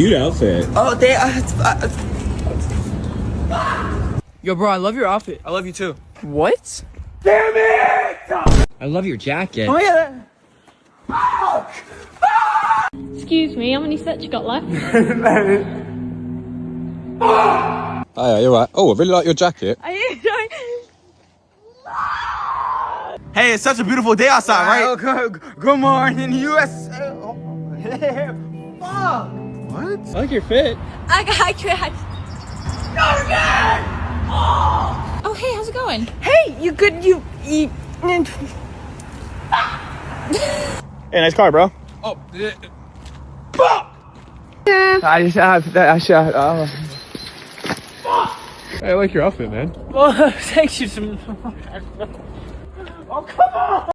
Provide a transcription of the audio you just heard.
cute outfit. Oh, Yo, bro, I love your outfit. I love you too. What? Damn it! I love your jacket. Oh yeah. Excuse me, how many sets you got left? Hiya, you're right. Oh, I really like your jacket. Are you? Hey, it's such a beautiful day outside, right? Good morning, USA. Fuck. What? I like your fit. I tried. Oh, hey, how's it going? Hey, you good? You. Hey, nice car, bro. Oh, yeah. I like your outfit, man. Well, thank you. Oh, come on.